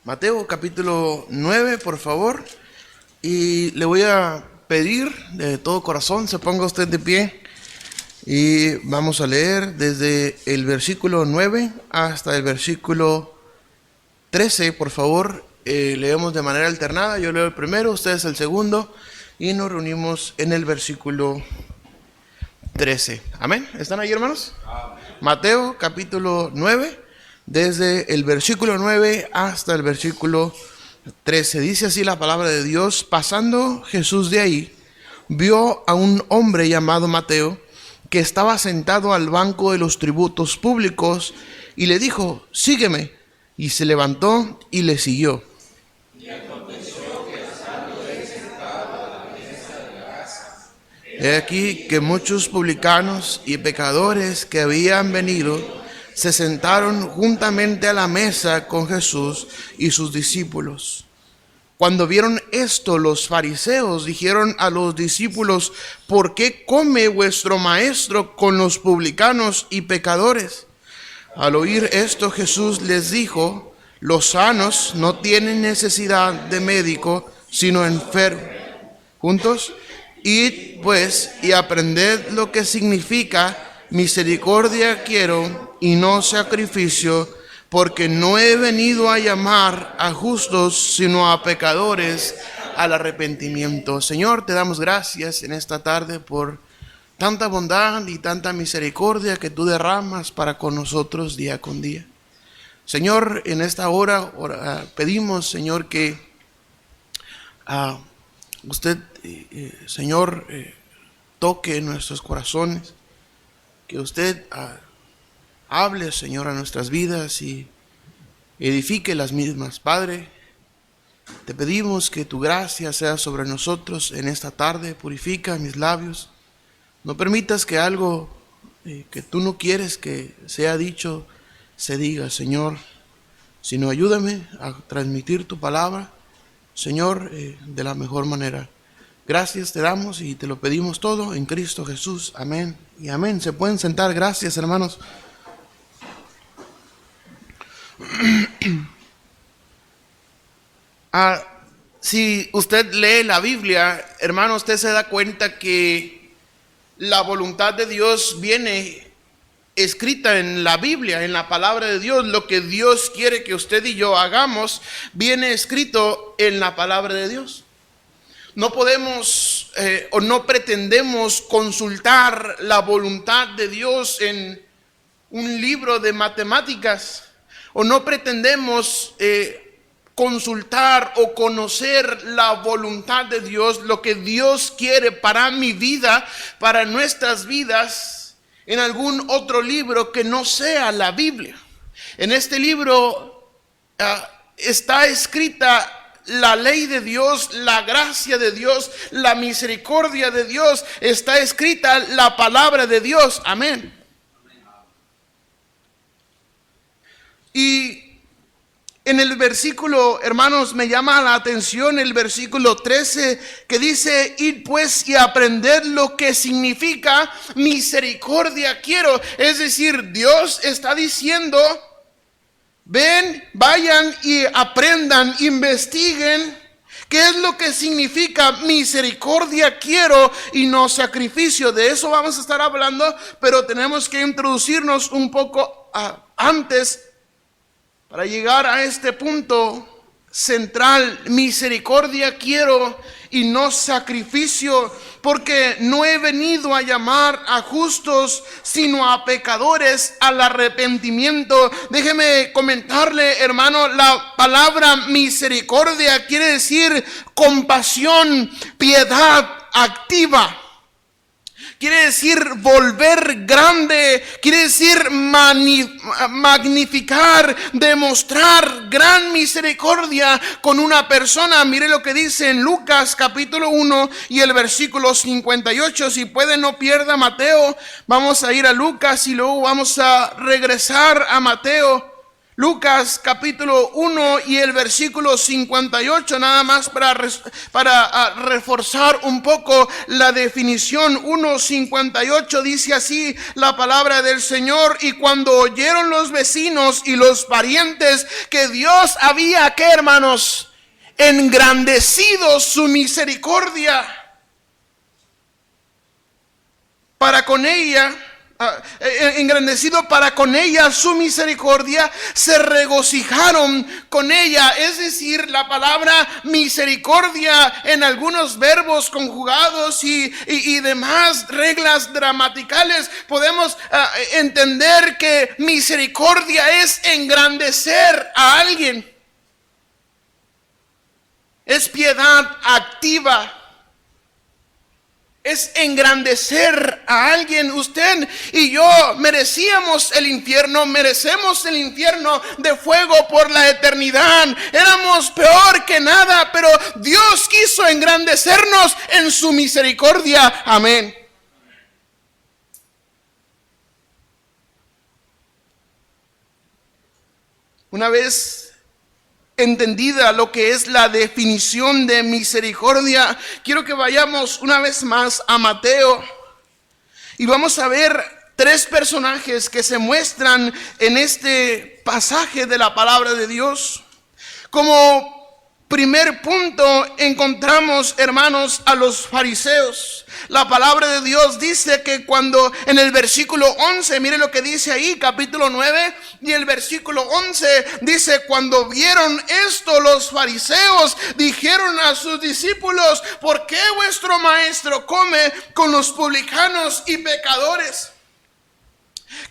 Mateo capítulo 9, por favor. Y le voy a pedir de todo corazón, se ponga usted de pie. Y vamos a leer desde el versículo 9 hasta el versículo 13, por favor. Leemos de manera alternada, yo leo el primero, ustedes el segundo. Y nos reunimos en el versículo 13. Amén. ¿Están ahí, hermanos? Amén. Mateo capítulo 9, desde el versículo 9 hasta el versículo 13. Dice así la palabra de Dios: pasando Jesús de ahí, vio a un hombre llamado Mateo, que estaba sentado al banco de los tributos públicos, y le dijo: sígueme. Y se levantó y le siguió. He aquí que muchos publicanos y pecadores que habían venido se sentaron juntamente a la mesa con Jesús y sus discípulos. Cuando vieron esto, los fariseos dijeron a los discípulos: ¿por qué come vuestro maestro con los publicanos y pecadores? Al oír esto, Jesús les dijo: los sanos no tienen necesidad de médico, sino enfermos. Juntos, id pues y aprended lo que significa misericordia quiero y no sacrificio, porque no he venido a llamar a justos, sino a pecadores al arrepentimiento. Señor, te damos gracias en esta tarde por tanta bondad y tanta misericordia que tú derramas para con nosotros día con día. Señor, en esta hora pedimos, Señor, que usted, Señor, toque nuestros corazones, que usted hable, Señor, a nuestras vidas y edifique las mismas. Padre, te pedimos que tu gracia sea sobre nosotros en esta tarde. Purifica mis labios. No permitas que algo que tú no quieres que sea dicho se diga, Señor, sino ayúdame a transmitir tu palabra, Señor, de la mejor manera. Gracias te damos y te lo pedimos todo en Cristo Jesús. Amén y amén. Se pueden sentar. Gracias, hermanos. Si usted lee la Biblia, hermano, usted se da cuenta que la voluntad de Dios viene escrita en la Biblia, en la palabra de Dios. Lo que Dios quiere que usted y yo hagamos viene escrito en la palabra de Dios. No podemos o no pretendemos consultar la voluntad de Dios en un libro de matemáticas, o no pretendemos consultar o conocer la voluntad de Dios, lo que Dios quiere para mi vida, para nuestras vidas, en algún otro libro que no sea la Biblia. En este libro está escrita la ley de Dios, la gracia de Dios, la misericordia de Dios. Está escrita la palabra de Dios. Amén. Y en el versículo, hermanos, me llama la atención el versículo 13, que dice: id pues y aprended lo que significa misericordia quiero. Es decir, Dios está diciendo: ven, vayan y aprendan, investiguen qué es lo que significa misericordia quiero y no sacrificio. De eso vamos a estar hablando, pero tenemos que introducirnos un poco antes para llegar a este punto central. Misericordia quiero y no sacrificio, porque no he venido a llamar a justos, sino a pecadores al arrepentimiento. Déjeme comentarle, hermano, la palabra misericordia quiere decir compasión, piedad activa. Quiere decir volver grande, quiere decir magnificar, demostrar gran misericordia con una persona. Mire lo que dice en Lucas capítulo 1 y el versículo 58. Si puede, no pierda Mateo. Vamos a ir a Lucas y luego vamos a regresar a Mateo. Lucas capítulo 1 y el versículo 58, nada más para reforzar un poco la definición. 1:58 dice así la palabra del Señor: y cuando oyeron los vecinos y los parientes que Dios había, ¿qué, hermanos? Engrandecido su misericordia para con ella, engrandecido para con ella su misericordia, se regocijaron con ella. Es decir, la palabra misericordia en algunos verbos conjugados y demás reglas gramaticales, podemos entender que misericordia es engrandecer a alguien. Es piedad activa. Es engrandecer a alguien. Usted y yo merecemos el infierno de fuego por la eternidad. Éramos peor que nada, pero Dios quiso engrandecernos en su misericordia. Amén. Una vez entendida lo que es la definición de misericordia, quiero que vayamos una vez más a Mateo y vamos a ver tres personajes que se muestran en este pasaje de la palabra de Dios. Como primer punto encontramos, hermanos, a los fariseos. La palabra de Dios dice que cuando en el versículo 11, mire lo que dice ahí, capítulo 9 y el versículo 11, dice: cuando vieron esto, los fariseos dijeron a sus discípulos: ¿por qué vuestro maestro come con los publicanos y pecadores?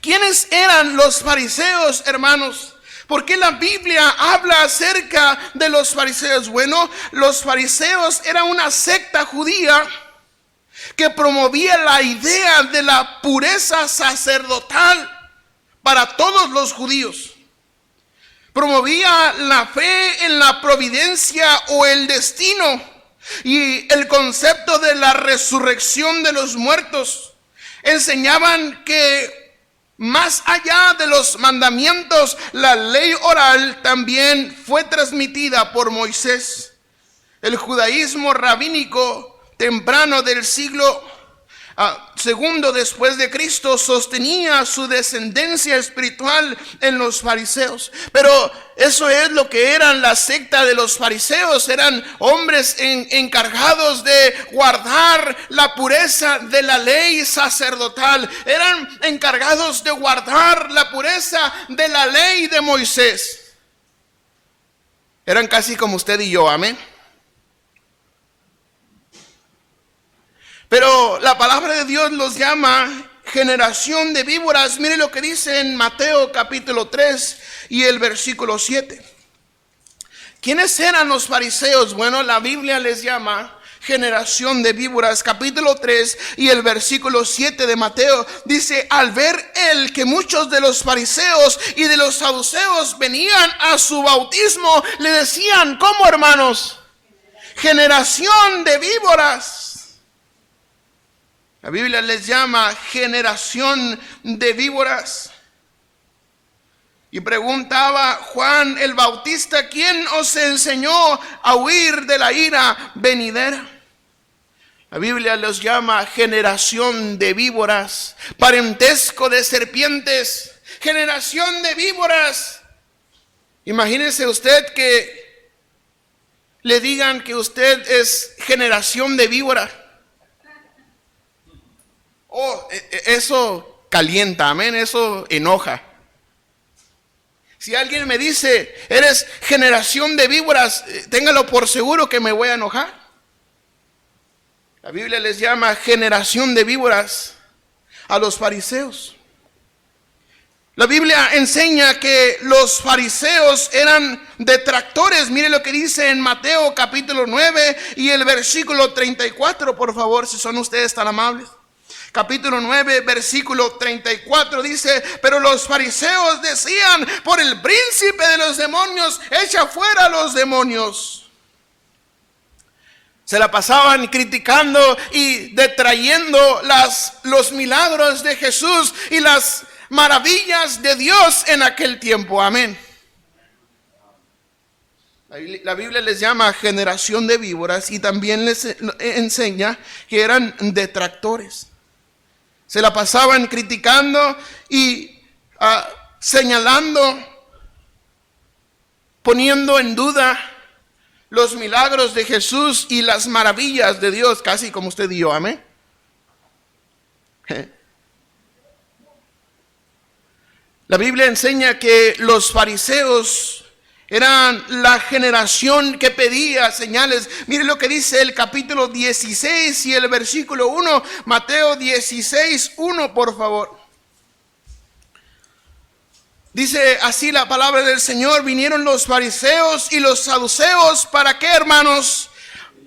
¿Quiénes eran los fariseos, hermanos? ¿Por qué la Biblia habla acerca de los fariseos? Bueno, los fariseos eran una secta judía que promovía la idea de la pureza sacerdotal para todos los judíos. Promovía la fe en la providencia o el destino y el concepto de la resurrección de los muertos. Enseñaban que más allá de los mandamientos, la ley oral también fue transmitida por Moisés. El judaísmo rabínico temprano del siglo segundo después de Cristo sostenía su descendencia espiritual en los fariseos. Pero eso es lo que eran la secta de los fariseos. Eran hombres encargados de guardar la pureza de la ley sacerdotal. Eran encargados de guardar la pureza de la ley de Moisés. Eran casi como usted y yo, amén. Pero la palabra de Dios los llama generación de víboras. Mire lo que dice en Mateo capítulo 3 y el versículo 7. ¿Quiénes eran los fariseos? Bueno, la Biblia les llama generación de víboras. Capítulo 3 y el versículo 7 de Mateo dice: al ver él que muchos de los fariseos y de los saduceos venían a su bautismo, le decían: ¿cómo, hermanos? Generación de víboras. La Biblia les llama generación de víboras. Y preguntaba Juan el Bautista: ¿quién os enseñó a huir de la ira venidera? La Biblia los llama generación de víboras, parentesco de serpientes, generación de víboras. Imagínese usted que le digan que usted es generación de víbora. Oh, eso calienta, amén, eso enoja. Si alguien me dice: eres generación de víboras, téngalo por seguro que me voy a enojar. La Biblia les llama generación de víboras a los fariseos. La Biblia enseña que los fariseos eran detractores. Mire lo que dice en Mateo capítulo 9 y el versículo 34, por favor, si son ustedes tan amables. Capítulo 9, versículo 34 dice: pero los fariseos decían: por el príncipe de los demonios, echa fuera a los demonios. Se la pasaban criticando y detrayendo los milagros de Jesús y las maravillas de Dios en aquel tiempo. Amén. La Biblia les llama generación de víboras y también les enseña que eran detractores. Se la pasaban criticando y señalando, poniendo en duda los milagros de Jesús y las maravillas de Dios, casi como usted y yo, amén. La Biblia enseña que los fariseos eran la generación que pedía señales. Mire lo que dice el capítulo 16 y el versículo 1. Mateo 16, 1, por favor. Dice así la palabra del Señor: vinieron los fariseos y los saduceos, ¿para qué, hermanos?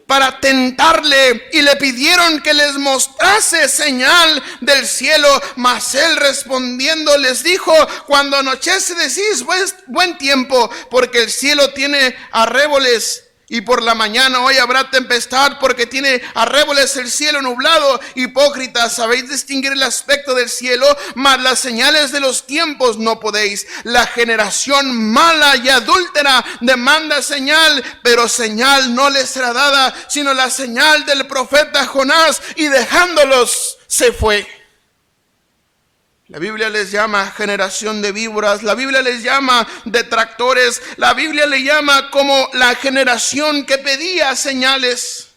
Para tentarle, y le pidieron que les mostrase señal del cielo. Mas él respondiendo les dijo: cuando anochece decís buen tiempo, porque el cielo tiene arreboles, y por la mañana hoy habrá tempestad, porque tiene arreboles el cielo nublado. Hipócritas, sabéis distinguir el aspecto del cielo, mas las señales de los tiempos no podéis. La generación mala y adúltera demanda señal, pero señal no les será dada, sino la señal del profeta Jonás, y dejándolos se fue. La Biblia les llama generación de víboras, la Biblia les llama detractores, la Biblia le llama como la generación que pedía señales.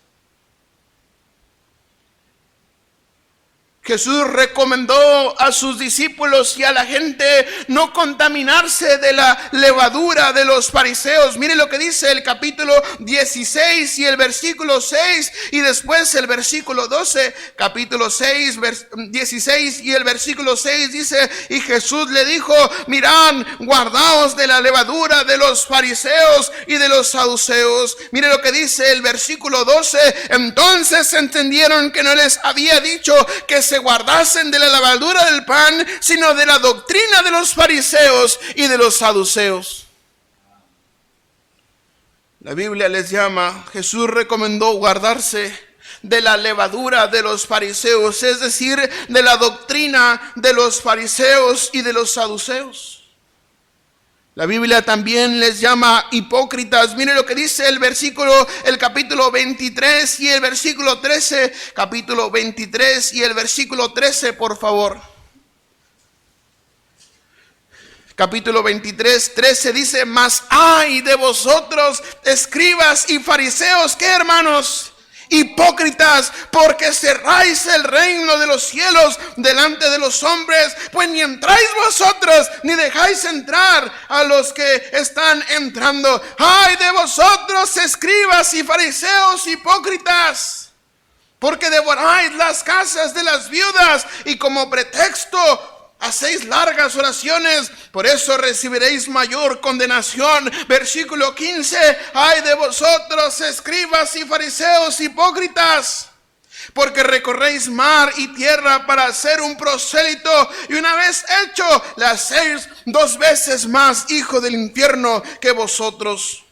Jesús recomendó a sus discípulos y a la gente no contaminarse de la levadura de los fariseos. Mire lo que dice el capítulo 16 y el versículo 6 y después el versículo 12. Capítulo 6, 16 y el versículo 6 dice: y Jesús le dijo: mirad, guardaos de la levadura de los fariseos y de los saduceos. Mire lo que dice el versículo 12. Entonces entendieron que no les había dicho que se guardasen de la levadura del pan, sino de la doctrina de los fariseos y de los saduceos. La Biblia les llama, Jesús recomendó guardarse de la levadura de los fariseos, es decir, de la doctrina de los fariseos y de los saduceos. La Biblia también les llama hipócritas. Mire lo que dice el capítulo 23 y el versículo 13. Capítulo 23 y el versículo 13, por favor. Capítulo 23, 13 dice: mas ay de vosotros, escribas y fariseos, ¿qué, hermanos? Hipócritas, porque cerráis el reino de los cielos delante de los hombres, pues ni entráis vosotros, ni dejáis entrar a los que están entrando. ¡Ay de vosotros, escribas y fariseos hipócritas! Porque devoráis las casas de las viudas y como pretexto hacéis largas oraciones, por eso recibiréis mayor condenación. Versículo 15: ay de vosotros, escribas y fariseos hipócritas, porque recorréis mar y tierra para hacer un prosélito, y una vez hecho le hacéis 2 veces más hijo del infierno que vosotros.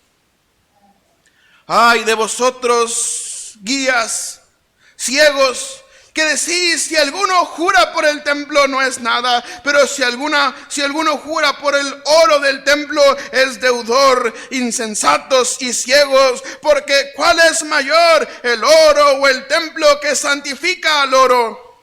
Ay de vosotros, guías ciegos, que decís: si alguno jura por el templo no es nada, pero si alguno jura por el oro del templo es deudor. Insensatos y ciegos, porque ¿cuál es mayor, el oro o el templo que santifica al oro?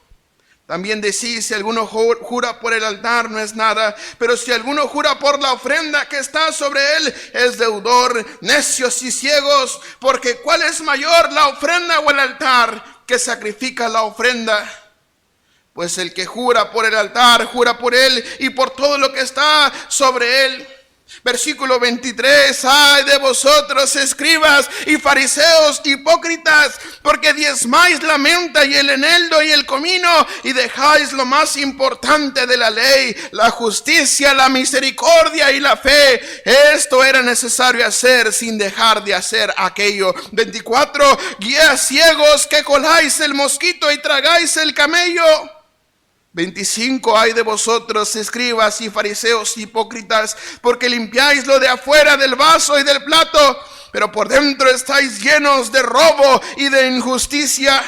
También decís: si alguno jura por el altar no es nada, pero si alguno jura por la ofrenda que está sobre él es deudor. Necios y ciegos, porque ¿cuál es mayor, la ofrenda o el altar que sacrifica la ofrenda? Pues el que jura por el altar, jura por él y por todo lo que está sobre él. Versículo 23: ay de vosotros, escribas y fariseos hipócritas, porque diezmáis la menta y el eneldo y el comino, y dejáis lo más importante de la ley, la justicia, la misericordia y la fe. Esto era necesario hacer sin dejar de hacer aquello. 24: guías ciegos, que coláis el mosquito y tragáis el camello. 25: ay de vosotros, escribas y fariseos hipócritas, porque limpiáis lo de afuera del vaso y del plato, pero por dentro estáis llenos de robo y de injusticia.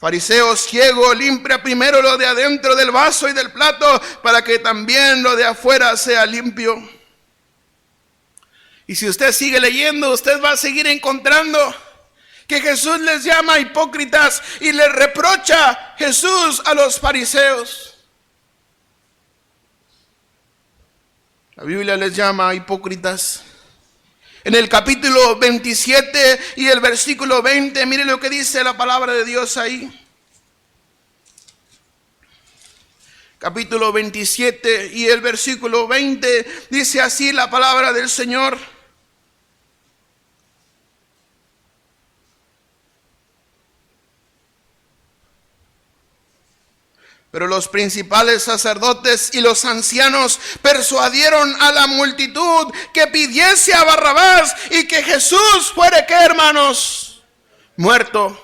Fariseo ciego, limpia primero lo de adentro del vaso y del plato, para que también lo de afuera sea limpio. Y si usted sigue leyendo, usted va a seguir encontrando que Jesús les llama hipócritas y les reprocha Jesús a los fariseos. La Biblia les llama hipócritas. En el capítulo 27 y el versículo 20, mire lo que dice la palabra de Dios ahí. Capítulo 27 y el versículo 20 dice así la palabra del Señor. Pero los principales sacerdotes y los ancianos persuadieron a la multitud que pidiese a Barrabás y que Jesús fuera, ¿qué, hermanos? Muerto.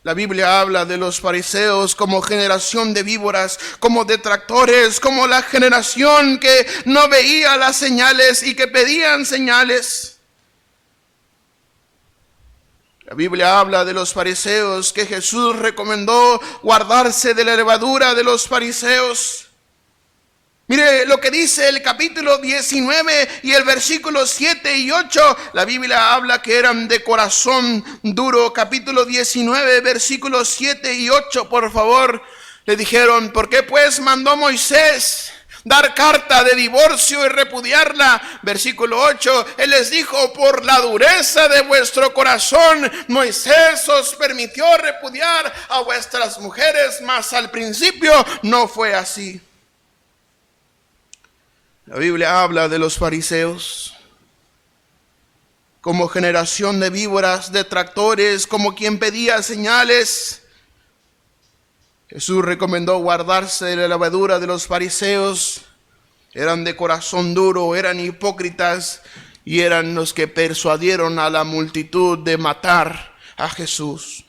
La Biblia habla de los fariseos como generación de víboras, como detractores, como la generación que no veía las señales y que pedían señales. La Biblia habla de los fariseos que Jesús recomendó guardarse de la levadura de los fariseos. Mire lo que dice el capítulo 19 y el versículo 7 y 8. La Biblia habla que eran de corazón duro. Capítulo 19, versículos 7 y 8, por favor. Le dijeron, ¿por qué pues mandó Moisés dar carta de divorcio y repudiarla? Versículo 8, Él les dijo, por la dureza de vuestro corazón, Moisés os permitió repudiar a vuestras mujeres, mas al principio no fue así. La Biblia habla de los fariseos como generación de víboras, detractores, como quien pedía señales. Jesús recomendó guardarse de la levadura de los fariseos. Eran de corazón duro, eran hipócritas y eran los que persuadieron a la multitud de matar a Jesús.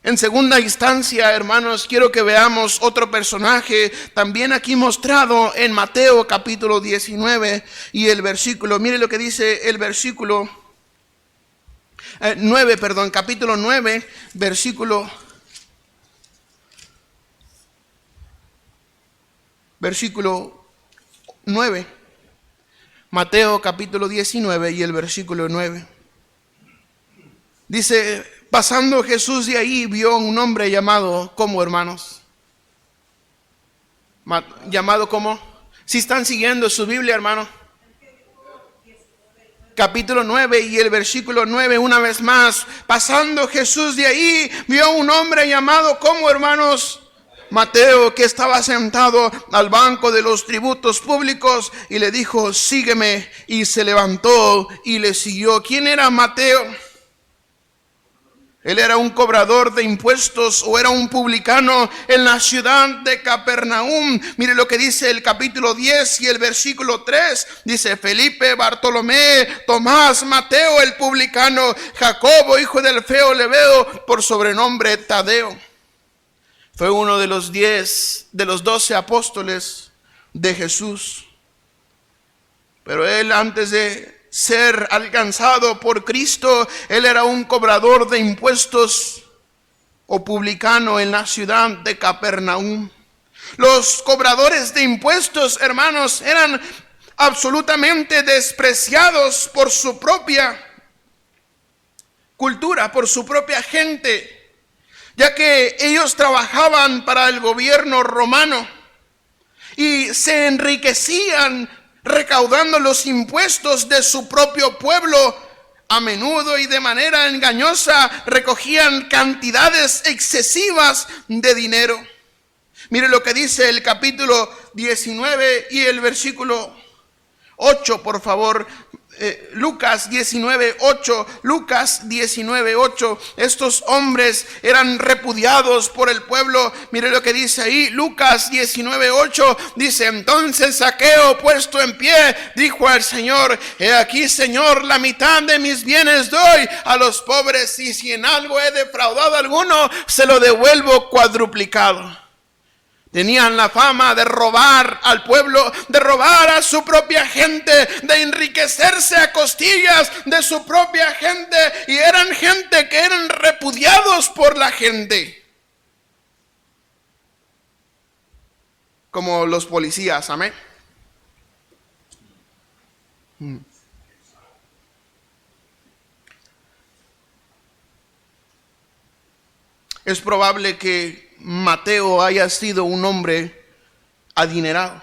En segunda instancia, hermanos, quiero que veamos otro personaje también aquí mostrado en Mateo capítulo 19 y el versículo, mire lo que dice el versículo capítulo 9, versículo 9. Mateo capítulo 19 y el versículo 9. Dice, pasando Jesús de ahí, vio un hombre llamado, ¿cómo, hermanos? ¿Llamado cómo? Si están siguiendo su Biblia, hermano. Capítulo 9 y el versículo 9, una vez más. Pasando Jesús de ahí, vio un hombre llamado, ¿cómo, hermanos? Mateo, que estaba sentado al banco de los tributos públicos, y le dijo, sígueme, y se levantó y le siguió. ¿Quién era Mateo? Él era un cobrador de impuestos o era un publicano en la ciudad de Capernaum. Mire lo que dice el capítulo 10 y el versículo 3. Dice, Felipe, Bartolomé, Tomás, Mateo el publicano, Jacobo, hijo del Alfeo, Lebeo, por sobrenombre Tadeo. Fue uno de los 12 apóstoles de Jesús. Pero él, antes de ser alcanzado por Cristo, él era un cobrador de impuestos o publicano en la ciudad de Capernaum. Los cobradores de impuestos, hermanos, eran absolutamente despreciados por su propia cultura, por su propia gente, ya que ellos trabajaban para el gobierno romano y se enriquecían recaudando los impuestos de su propio pueblo. A menudo y de manera engañosa recogían cantidades excesivas de dinero. Mire lo que dice el capítulo 19 y el versículo 8, por favor. Lucas 19:8. Lucas 19:8. Estos hombres eran repudiados por el pueblo. Mire lo que dice ahí. Lucas 19:8 dice, entonces Zaqueo, puesto en pie, dijo al Señor, he aquí, Señor, la mitad de mis bienes doy a los pobres, y si en algo he defraudado a alguno, se lo devuelvo cuadruplicado. Tenían la fama de robar al pueblo, de robar a su propia gente, de enriquecerse a costillas de su propia gente, y eran gente que eran repudiados por la gente. como los policías, amén. Es probable que Mateo haya sido un hombre adinerado,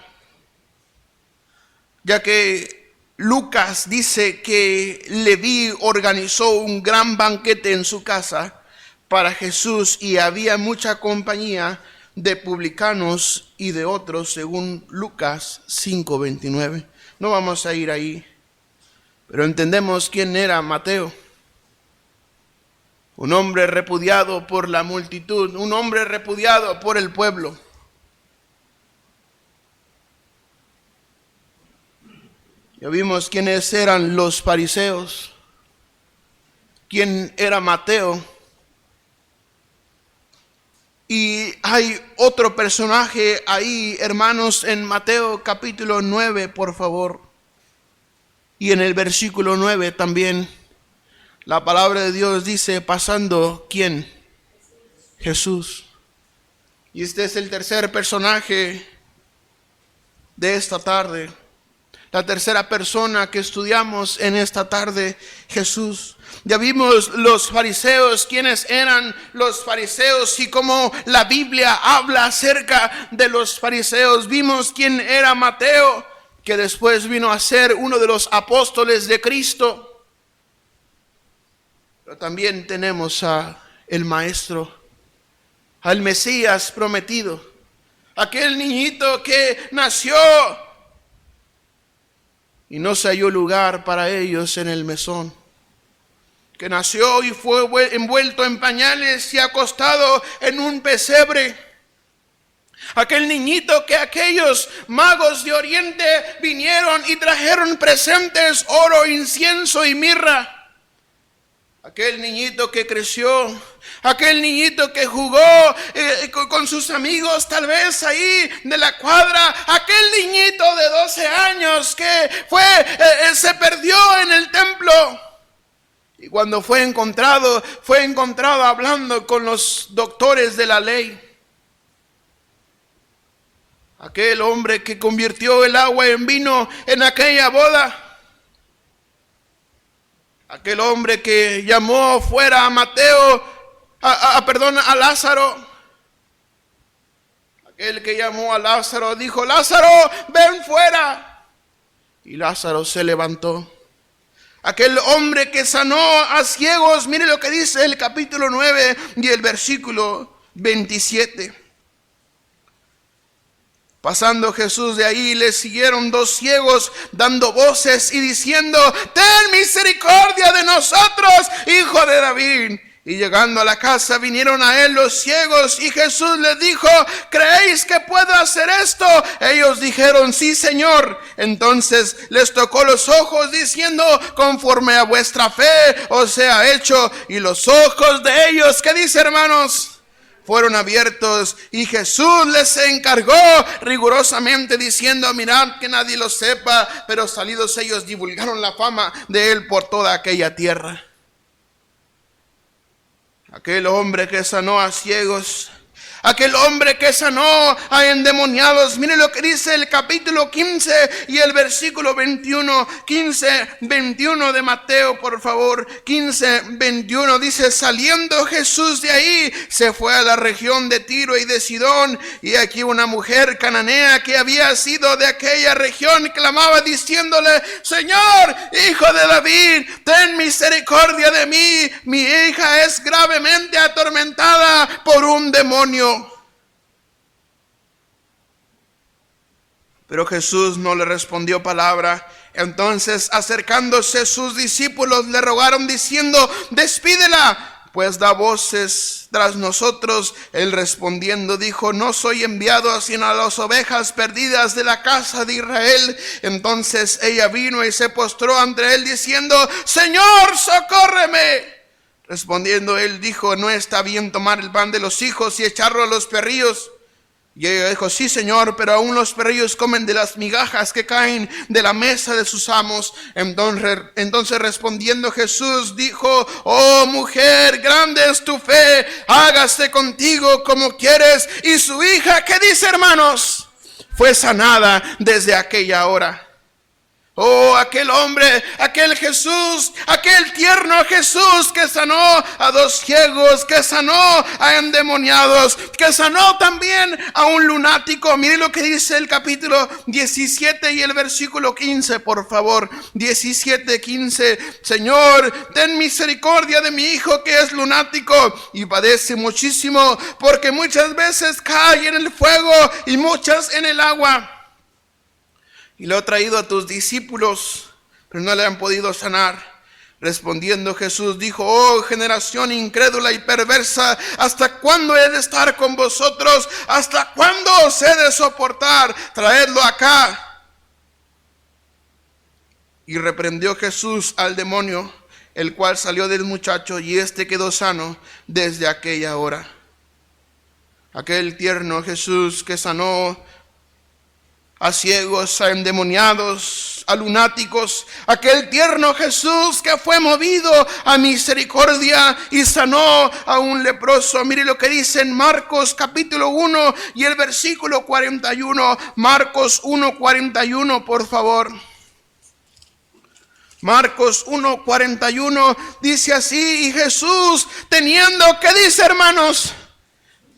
ya que Lucas dice que Leví organizó un gran banquete en su casa para Jesús y había mucha compañía de publicanos y de otros, según Lucas 5:29. No vamos a ir ahí, pero entendemos quién era Mateo. Un hombre repudiado por la multitud, un hombre repudiado por el pueblo. Ya vimos quiénes eran los fariseos, quién era Mateo. Y hay otro personaje ahí, hermanos, en Mateo capítulo 9, por favor. Y en el versículo 9 también. La palabra de Dios dice, pasando, ¿quién? Jesús. Y este es el tercer personaje de esta tarde. La tercera persona que estudiamos en esta tarde, Jesús. Ya vimos los fariseos, quiénes eran los fariseos y cómo la Biblia habla acerca de los fariseos. Vimos quién era Mateo, que después vino a ser uno de los apóstoles de Cristo. Pero también tenemos a el Maestro, al Mesías prometido, aquel niñito que nació y no se halló lugar para ellos en el mesón, que nació y fue envuelto en pañales y acostado en un pesebre. Aquel niñito que aquellos magos de Oriente vinieron y trajeron presentes, oro, incienso y mirra. Aquel niñito que creció, aquel niñito que jugó con sus amigos tal vez ahí de la cuadra, aquel niñito de 12 años que se perdió en el templo. Y cuando fue encontrado hablando con los doctores de la ley. Aquel hombre que convirtió el agua en vino en aquella boda. Aquel hombre que llamó fuera a Mateo, a Lázaro. Aquel que llamó a Lázaro dijo, Lázaro, ven fuera. Y Lázaro se levantó. Aquel hombre que sanó a ciegos, mire lo que dice el capítulo 9 y el versículo 27. Pasando Jesús de ahí, le siguieron dos ciegos dando voces y diciendo, ten misericordia de nosotros, hijo de David. Y llegando a la casa vinieron a él los ciegos y Jesús les dijo, ¿creéis que puedo hacer esto? Ellos dijeron, sí, Señor. Entonces les tocó los ojos diciendo, conforme a vuestra fe os sea hecho. Y los ojos de ellos, ¿qué dice, hermanos? Fueron abiertos y Jesús les encargó rigurosamente diciendo, mirad que nadie lo sepa, pero salidos ellos divulgaron la fama de él por toda aquella tierra. Aquel hombre que sanó a ciegos, aquel hombre que sanó a endemoniados, mire lo que dice el capítulo 15 y el versículo 21, 15:21 de Mateo, por favor. 15:21 dice, saliendo Jesús de ahí, se fue a la región de Tiro y de Sidón, y aquí una mujer cananea que había sido de aquella región clamaba diciéndole, Señor, hijo de David, ten misericordia de mí, mi hija es gravemente atormentada por un demonio. Pero Jesús no le respondió palabra. Entonces, acercándose sus discípulos, le rogaron diciendo, despídela, pues da voces tras nosotros. Él respondiendo dijo, no soy enviado sino a las ovejas perdidas de la casa de Israel. Entonces ella vino y se postró ante él diciendo, Señor, socórreme. Respondiendo él dijo, no está bien tomar el pan de los hijos y echarlo a los perrillos. Y ella dijo, sí, Señor, pero aún los perrillos comen de las migajas que caen de la mesa de sus amos. Entonces respondiendo Jesús dijo, oh mujer, grande es tu fe, hágase contigo como quieres. Y su hija, ¿qué dice, hermanos? fue sanada desde aquella hora. Oh, aquel hombre, aquel Jesús, aquel tierno Jesús que sanó a 2 ciegos, que sanó a endemoniados, que sanó también a un lunático. Mire lo que dice el capítulo 17 y el versículo 15, por favor. 17:15. Señor, ten misericordia de mi hijo que es lunático y padece muchísimo, porque muchas veces cae en el fuego y muchas en el agua. Y lo he traído a tus discípulos, pero no le han podido sanar. Respondiendo Jesús dijo: oh, generación incrédula y perversa, ¿hasta cuándo he de estar con vosotros? ¿Hasta cuándo os he de soportar? Traedlo acá. Y reprendió Jesús al demonio, el cual salió del muchacho, y éste quedó sano desde aquella hora. Aquel tierno Jesús que sanó a ciegos, a endemoniados, a lunáticos, aquel tierno Jesús que fue movido a misericordia y sanó a un leproso. Mire lo que dice en Marcos capítulo 1 y el versículo 41. Marcos 1:41, por favor. Marcos 1:41 dice así: y Jesús, teniendo, ¿qué dice, hermanos?,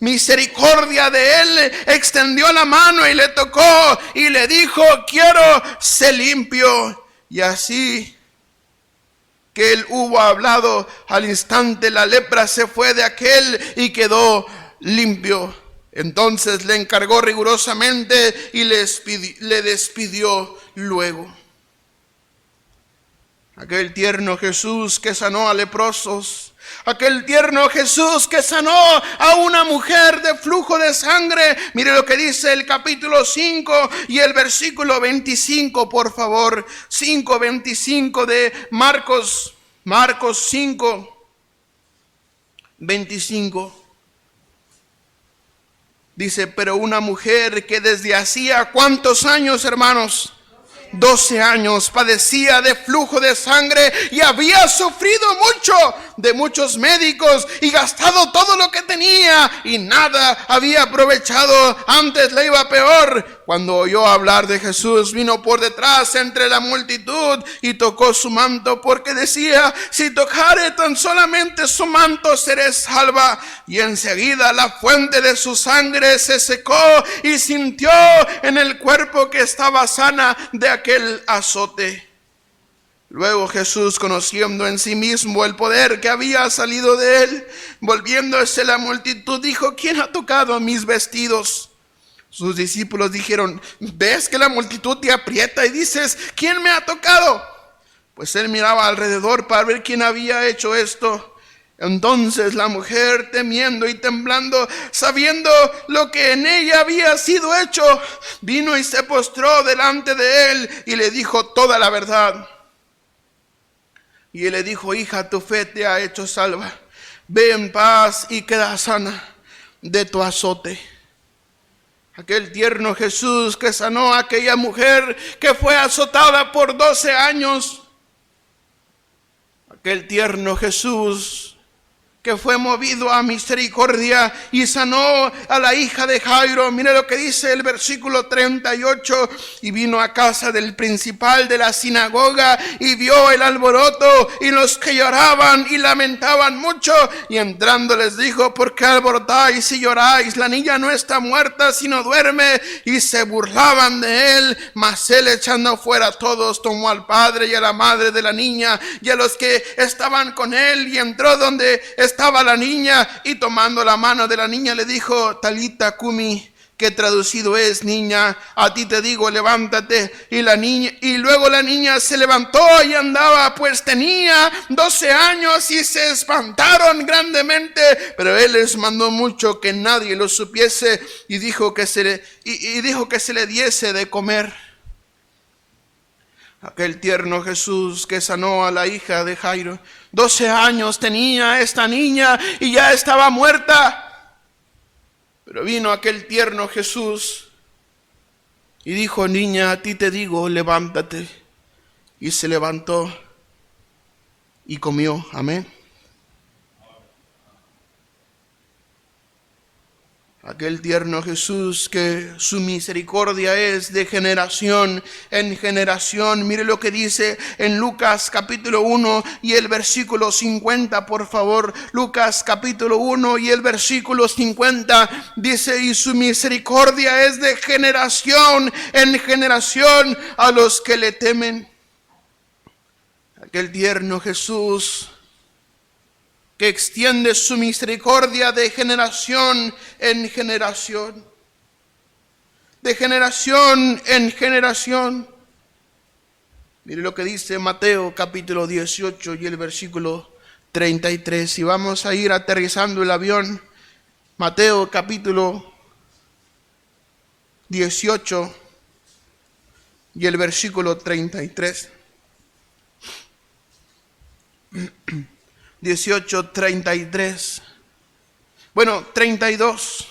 misericordia de él, extendió la mano y le tocó y le dijo: quiero, sé limpio. Y así que él hubo hablado, al instante la lepra se fue de aquel y quedó limpio. Entonces le encargó rigurosamente y le despidió luego. Aquel tierno Jesús que sanó a leprosos, aquel tierno Jesús que sanó a una mujer de flujo de sangre. Mire lo que dice el capítulo 5 y el versículo 25, por favor. 5:25 de Marcos. Marcos 5:25. Dice: pero una mujer que desde hacía, ¿cuántos años, hermanos? 12 años padecía de flujo de sangre y había sufrido mucho de muchos médicos y gastado todo lo que tenía y nada había aprovechado, antes le iba peor. Cuando oyó hablar de Jesús, vino por detrás entre la multitud y tocó su manto, porque decía: si tocare tan solamente su manto, seré salva. Y enseguida la fuente de su sangre se secó y sintió en el cuerpo que estaba sana de aquel azote. Luego Jesús, conociendo en sí mismo el poder que había salido de él, volviéndose a la multitud, dijo: ¿quién ha tocado mis vestidos? Sus discípulos dijeron: ¿ves que la multitud te aprieta y dices: ¿quién me ha tocado? Pues él miraba alrededor para ver quién había hecho esto. Entonces la mujer, temiendo y temblando, sabiendo lo que en ella había sido hecho, vino y se postró delante de él y le dijo toda la verdad. Y él le dijo: hija, tu fe te ha hecho salva. Ve en paz y queda sana de tu azote. Aquel tierno Jesús que sanó a aquella mujer que fue azotada por 12 años. Aquel tierno Jesús que fue movido a misericordia y sanó a la hija de Jairo. Mire lo que dice el versículo 38. Y vino a casa del principal de la sinagoga y vio el alboroto y los que lloraban y lamentaban mucho. Y entrando les dijo: ¿por qué alborotáis y lloráis? La niña no está muerta, sino duerme. Y se burlaban de él. Mas él, echando fuera a todos, tomó al padre y a la madre de la niña y a los que estaban con él, y entró donde estaba la niña, y tomando la mano de la niña le dijo: Talita cumi, que traducido es: niña, a ti te digo, levántate. Y luego la niña se levantó y andaba, pues tenía 12 años, y se espantaron grandemente. Pero él les mandó mucho que nadie lo supiese, y dijo que se le diese de comer. Aquel tierno Jesús que sanó a la hija de Jairo. 12 años tenía esta niña y ya estaba muerta. Pero vino aquel tierno Jesús y dijo: niña, a ti te digo, levántate. Y se levantó y comió. Amén. Aquel tierno Jesús que su misericordia es de generación en generación. Mire lo que dice en Lucas capítulo 1 y el versículo 50, por favor. Lucas capítulo 1 y el versículo 50 dice: y su misericordia es de generación en generación a los que le temen. Aquel tierno Jesús que extiende su misericordia de generación en generación. De generación en generación. Mire lo que dice Mateo capítulo 18 y el versículo 33. Y vamos a ir aterrizando el avión. Mateo capítulo 18 y el versículo 33. 18:33. Bueno, 32.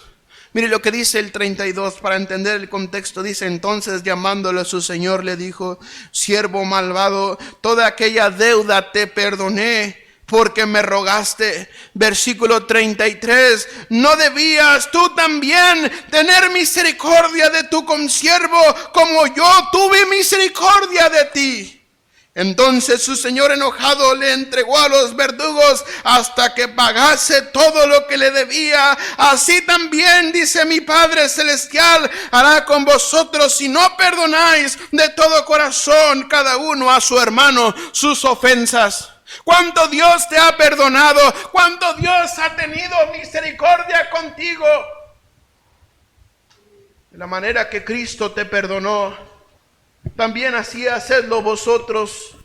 Mire lo que dice el 32 para entender el contexto. Dice: entonces, llamándole a su señor, le dijo: siervo malvado, toda aquella deuda te perdoné porque me rogaste. Versículo 33. ¿No debías tú también tener misericordia de tu consiervo como yo tuve misericordia de ti? Entonces su señor enojado le entregó a los verdugos hasta que pagase todo lo que le debía. Así también, dice mi Padre Celestial, hará con vosotros si no perdonáis de todo corazón cada uno a su hermano sus ofensas. ¿Cuánto Dios te ha perdonado? ¿Cuánto Dios ha tenido misericordia contigo? De la manera que Cristo te perdonó, también así hacedlo vosotros.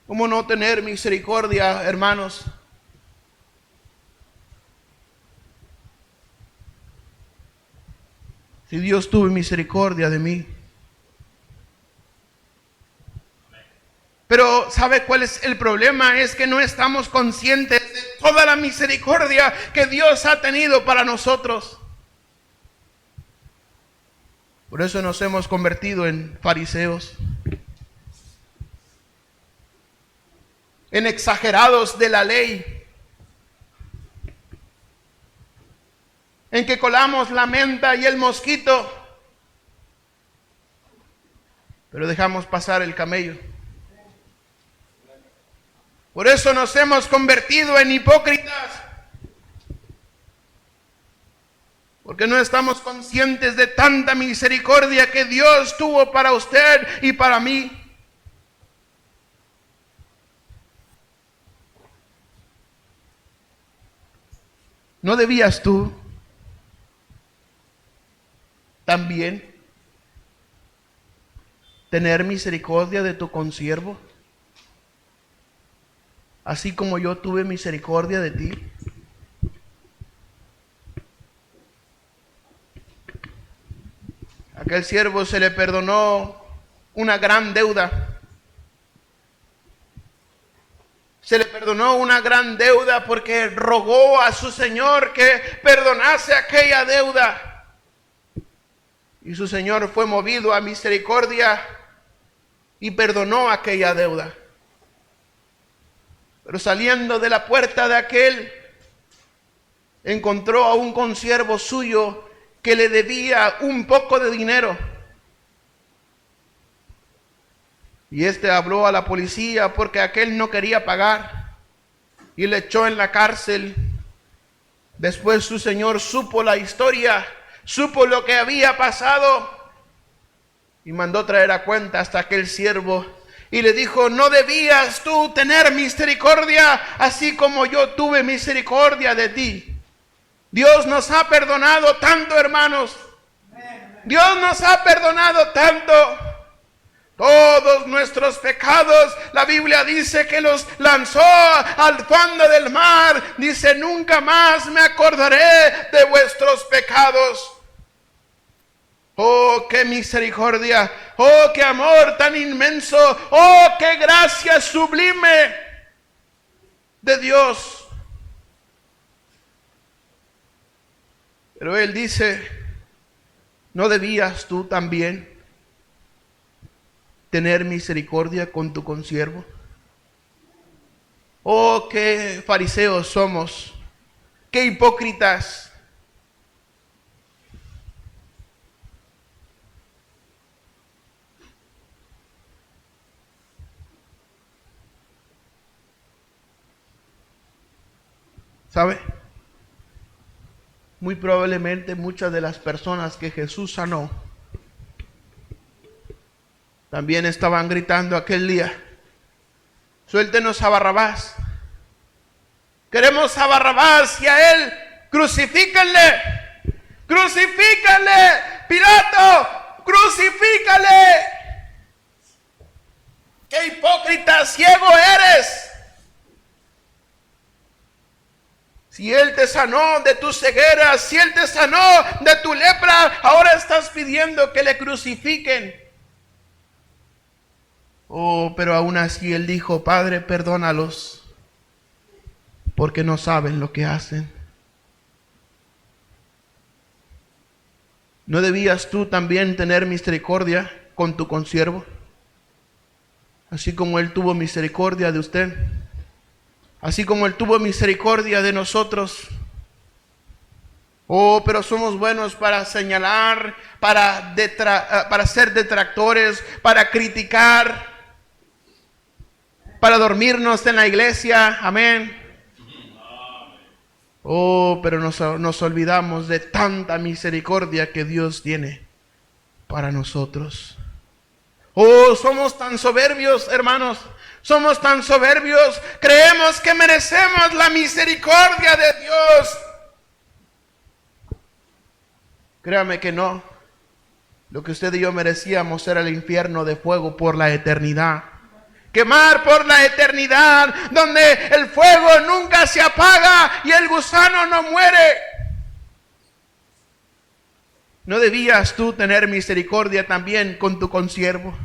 ¿Cómo no tener misericordia, hermanos? Si Dios tuvo misericordia de mí. Pero ¿sabe cuál es el problema? Es que no estamos conscientes de toda la misericordia que Dios ha tenido para nosotros. Por eso nos hemos convertido en fariseos, en exagerados de la ley, en que colamos la menta y el mosquito, pero dejamos pasar el camello. Por eso nos hemos convertido en hipócritas, porque no estamos conscientes de tanta misericordia que Dios tuvo para usted y para mí. ¿No debías tú también tener misericordia de tu consiervo, así como yo tuve misericordia de ti? Aquel siervo se le perdonó una gran deuda. Se le perdonó una gran deuda porque rogó a su Señor que perdonase aquella deuda. Y su Señor fue movido a misericordia y perdonó aquella deuda. Pero saliendo de la puerta de aquel, encontró a un consiervo suyo que le debía un poco de dinero. Y este habló a la policía porque aquel no quería pagar y le echó en la cárcel. Después su señor supo la historia, supo lo que había pasado y mandó traer a cuenta hasta aquel siervo y le dijo: ¿no debías tú tener misericordia así como yo tuve misericordia de ti? Dios nos ha perdonado tanto, hermanos. Dios nos ha perdonado tanto. Todos nuestros pecados, la Biblia dice que los lanzó al fondo del mar. Dice: nunca más me acordaré de vuestros pecados. Oh, qué misericordia. Oh, qué amor tan inmenso. Oh, qué gracia sublime de Dios. Pero Él dice: ¿no debías tú también tener misericordia con tu consiervo? Oh, qué fariseos somos, qué hipócritas. ¿Sabe? Muy probablemente muchas de las personas que Jesús sanó también estaban gritando aquel día: suéltenos a Barrabás. Queremos a Barrabás y a él crucifícanle. Crucifícanle, Pilato, crucifícale. ¡Qué hipócrita, ciego eres! Si Él te sanó de tu ceguera, si Él te sanó de tu lepra, ahora estás pidiendo que le crucifiquen. Oh, pero aún así Él dijo: Padre, perdónalos, porque no saben lo que hacen. ¿No debías tú también tener misericordia con tu consiervo? Así como Él tuvo misericordia de usted. Así como Él tuvo misericordia de nosotros. Oh, pero somos buenos para señalar, para ser detractores, para criticar, para dormirnos en la iglesia. Amén. Oh, pero nos olvidamos de tanta misericordia que Dios tiene para nosotros. Oh, somos tan soberbios, hermanos. Somos tan soberbios, creemos que merecemos la misericordia de Dios. Créame que no. Lo que usted y yo merecíamos era el infierno de fuego por la eternidad. Quemar por la eternidad, donde el fuego nunca se apaga y el gusano no muere. ¿No debías tú tener misericordia también con tu consiervo?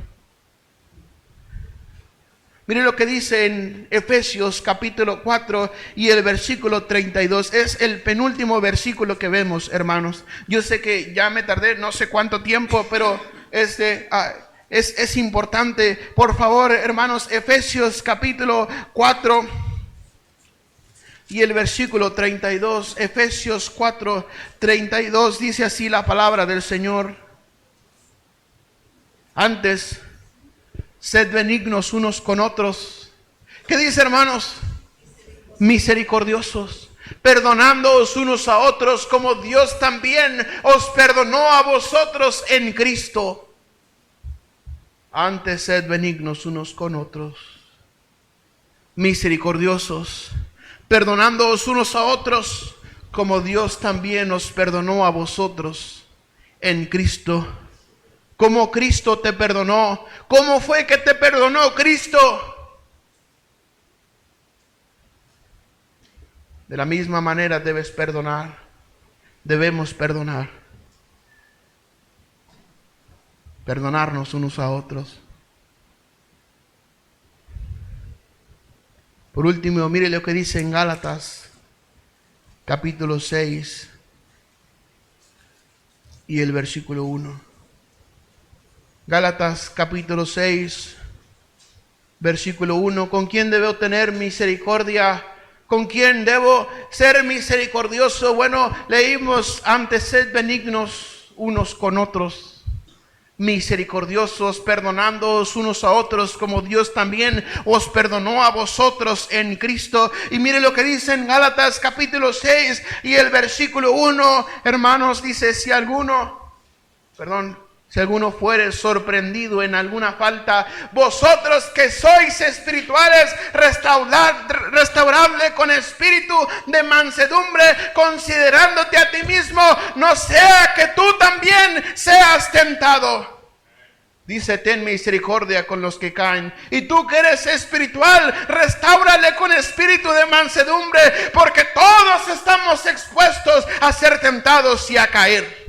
Mire lo que dice en Efesios capítulo 4 y el versículo 32. Es el penúltimo versículo que vemos, hermanos. Yo sé que ya me tardé no sé cuánto tiempo, pero es importante. Por favor, hermanos, Efesios capítulo 4 y el versículo 32. Efesios 4, 32 dice así la palabra del Señor. Antes, sed benignos unos con otros. ¿Qué dice, hermanos? Misericordiosos, perdonándoos unos a otros como Dios también os perdonó a vosotros en Cristo. Antes sed benignos unos con otros, misericordiosos, perdonándoos unos a otros como Dios también os perdonó a vosotros en Cristo. ¿Cómo Cristo te perdonó? ¿Cómo fue que te perdonó Cristo? De la misma manera debes perdonar. Debemos perdonar. Perdonarnos unos a otros. Por último, mire lo que dice en Gálatas, capítulo 6 y el versículo 1. Gálatas capítulo 6, versículo 1. ¿Con quién debo tener misericordia? ¿Con quién debo ser misericordioso? Bueno, leímos antes: sed benignos unos con otros, misericordiosos, perdonándoos unos a otros como Dios también os perdonó a vosotros en Cristo. Y mire lo que dice en Gálatas capítulo 6 y el versículo 1, hermanos, dice: si alguno fuere sorprendido en alguna falta, vosotros que sois espirituales, restaurable con espíritu de mansedumbre, considerándote a ti mismo, no sea que tú también seas tentado. Dice: ten misericordia con los que caen. Y tú que eres espiritual, restáurale con espíritu de mansedumbre, porque todos estamos expuestos a ser tentados y a caer.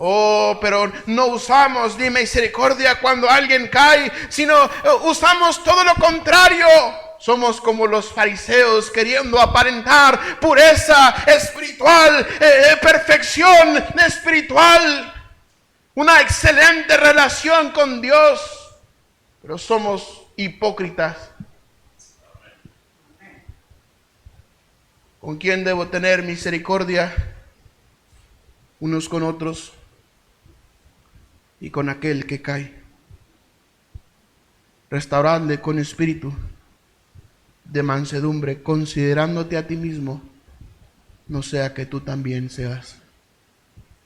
Oh, pero no usamos ni misericordia cuando alguien cae, sino usamos todo lo contrario. Somos como los fariseos, queriendo aparentar pureza espiritual, perfección espiritual, una excelente relación con Dios, pero somos hipócritas. ¿Con quién debo tener misericordia? Unos con otros y con aquel que cae. Restauradle con espíritu de mansedumbre, considerándote a ti mismo, no sea que tú también seas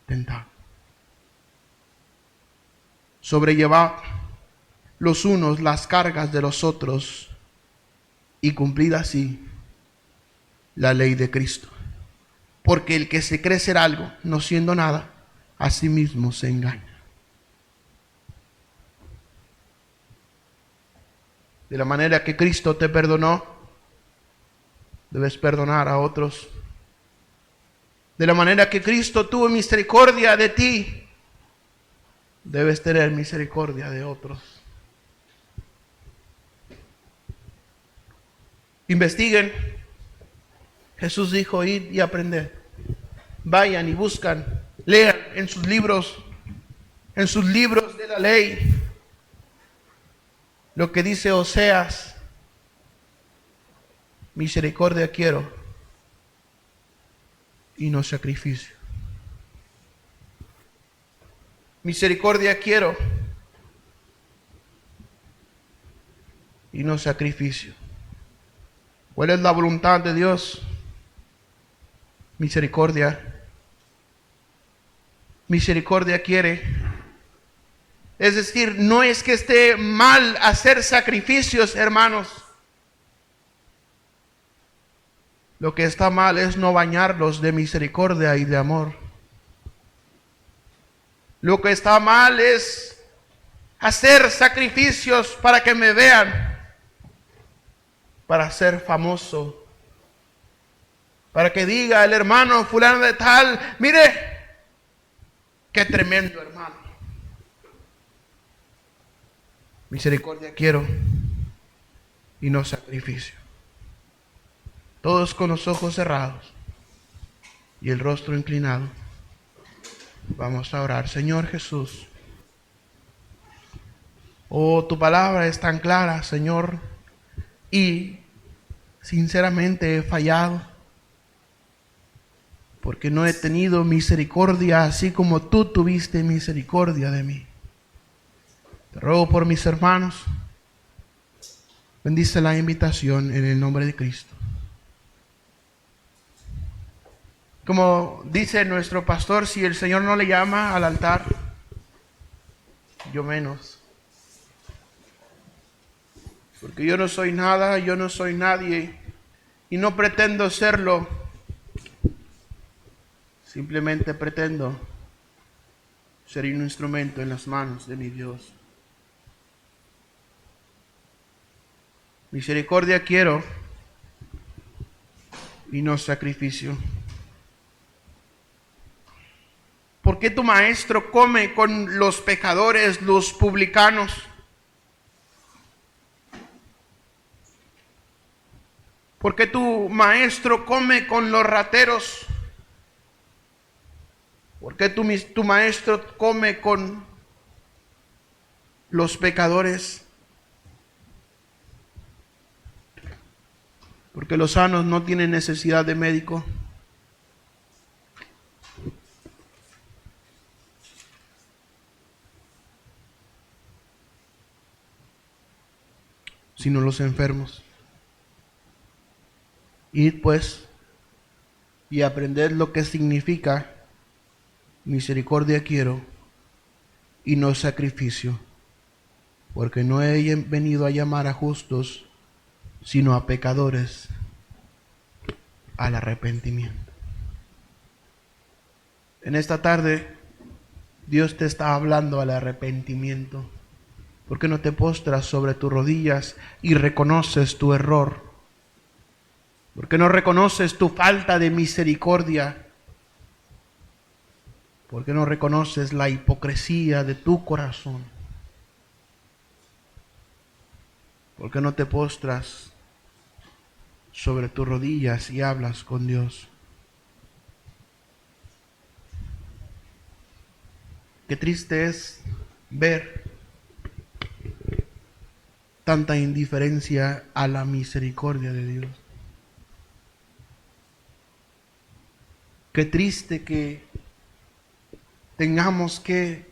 tentado. Sobrellevad los unos las cargas de los otros y cumplid así la ley de Cristo. Porque el que se cree ser algo, no siendo nada, a sí mismo se engaña. De la manera que Cristo te perdonó, debes perdonar a otros. De la manera que Cristo tuvo misericordia de ti, debes tener misericordia de otros. Investiguen. Jesús dijo: id y aprended. Vayan y buscan, lean en sus libros de la ley, lo que dice Oseas: misericordia quiero y no sacrificio. Misericordia quiero y no sacrificio. ¿Cuál es la voluntad de Dios? Misericordia. Misericordia quiere. Es decir, no es que esté mal hacer sacrificios, hermanos. Lo que está mal es no bañarlos de misericordia y de amor. Lo que está mal es hacer sacrificios para que me vean, para ser famoso, para que diga el hermano fulano de tal: mire, qué tremendo hermano. Misericordia quiero y no sacrificio. Todos con los ojos cerrados y el rostro inclinado, vamos a orar. Señor Jesús, oh, tu palabra es tan clara, Señor, y sinceramente he fallado, porque no he tenido misericordia así como tú tuviste misericordia de mí. Te ruego por mis hermanos, bendice la invitación en el nombre de Cristo. Como dice nuestro pastor, si el Señor no le llama al altar, yo menos. Porque yo no soy nada, yo no soy nadie y no pretendo serlo. Simplemente pretendo ser un instrumento en las manos de mi Dios. Misericordia quiero y no sacrificio. ¿Por qué tu maestro come con los pecadores, los publicanos? ¿Por qué tu maestro come con los rateros? ¿Por qué tu maestro come con los pecadores? Porque los sanos no tienen necesidad de médico, sino los enfermos. Id pues y aprended lo que significa misericordia quiero y no sacrificio, porque no he venido a llamar a justos, sino a pecadores al arrepentimiento. En esta tarde Dios te está hablando al arrepentimiento. ¿Por qué no te postras sobre tus rodillas y reconoces tu error? ¿Por qué no reconoces tu falta de misericordia? ¿Por qué no reconoces la hipocresía de tu corazón? ¿Por qué no te postras sobre tus rodillas y hablas con Dios? Qué triste es ver tanta indiferencia a la misericordia de Dios. Qué triste que tengamos que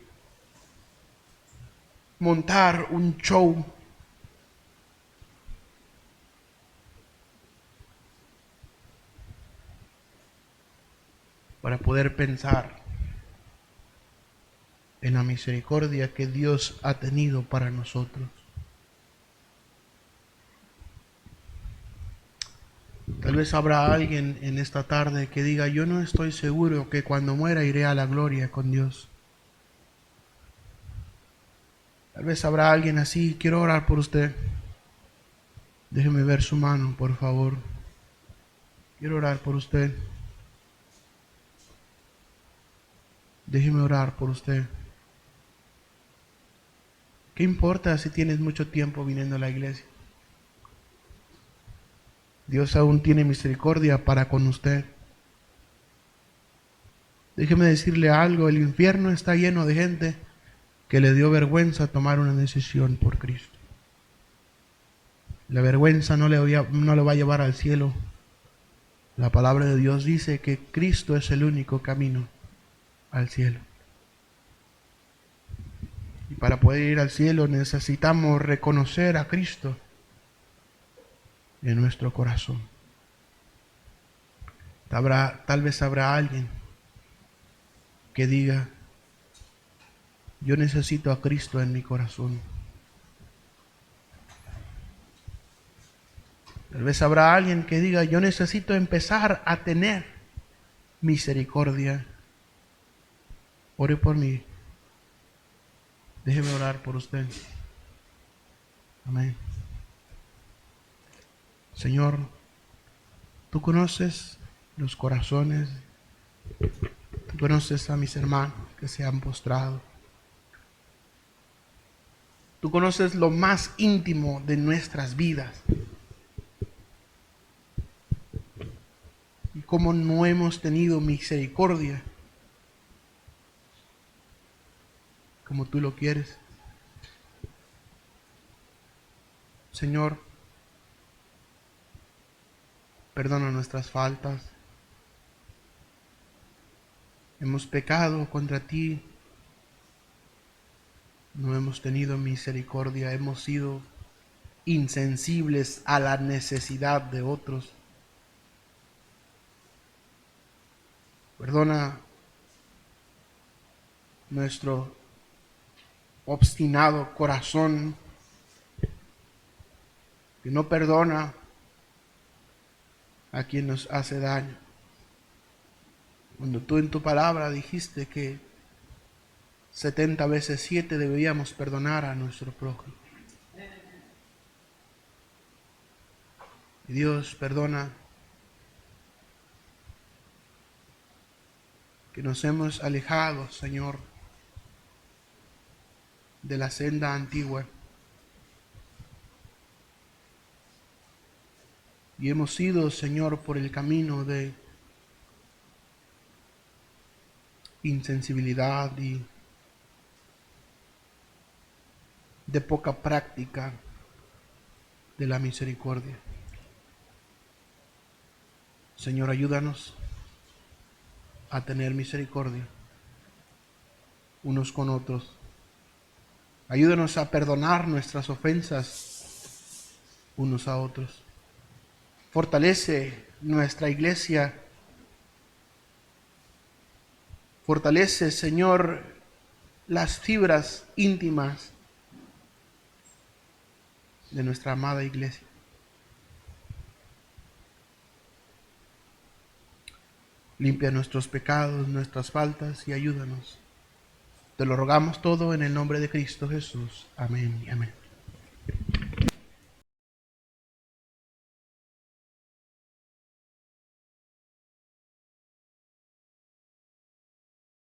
montar un show para poder pensar en la misericordia que Dios ha tenido para nosotros. Tal vez habrá alguien en esta tarde que diga: yo no estoy seguro que cuando muera iré a la gloria con Dios. Tal vez habrá alguien así. Quiero orar por usted. Déjeme ver su mano, por favor. Quiero orar por usted. Déjeme orar por usted. ¿Qué importa si tienes mucho tiempo viniendo a la iglesia? Dios aún tiene misericordia para con usted. Déjeme decirle algo: el infierno está lleno de gente que le dio vergüenza tomar una decisión por Cristo. La vergüenza no le va a llevar al cielo. La palabra de Dios dice que Cristo es el único camino al cielo. Y para poder ir al cielo necesitamos reconocer a Cristo en nuestro corazón. Tal vez habrá alguien que diga: yo necesito a Cristo en mi corazón. Tal vez habrá alguien que diga: yo necesito empezar a tener misericordia. Ore por mí. Déjeme orar por usted. Amén. Señor, tú conoces los corazones, tú conoces a mis hermanos que se han postrado. Tú conoces lo más íntimo de nuestras vidas. Y cómo no hemos tenido misericordia como tú lo quieres. Señor, perdona nuestras faltas. Hemos pecado contra ti. No hemos tenido misericordia. Hemos sido insensibles a la necesidad de otros. Perdona nuestro obstinado corazón que no perdona a quien nos hace daño. Cuando tú en tu palabra dijiste que 70 veces 7 deberíamos perdonar a nuestro prójimo. Y Dios, perdona que nos hemos alejado, Señor, de la senda antigua. Y hemos ido, Señor, por el camino de insensibilidad y de poca práctica de la misericordia. Señor, ayúdanos a tener misericordia unos con otros. Ayúdanos a perdonar nuestras ofensas unos a otros. Fortalece nuestra iglesia. Fortalece, Señor, las fibras íntimas de nuestra amada iglesia. Limpia nuestros pecados, nuestras faltas y ayúdanos. Te lo rogamos todo en el nombre de Cristo Jesús. Amén y amén.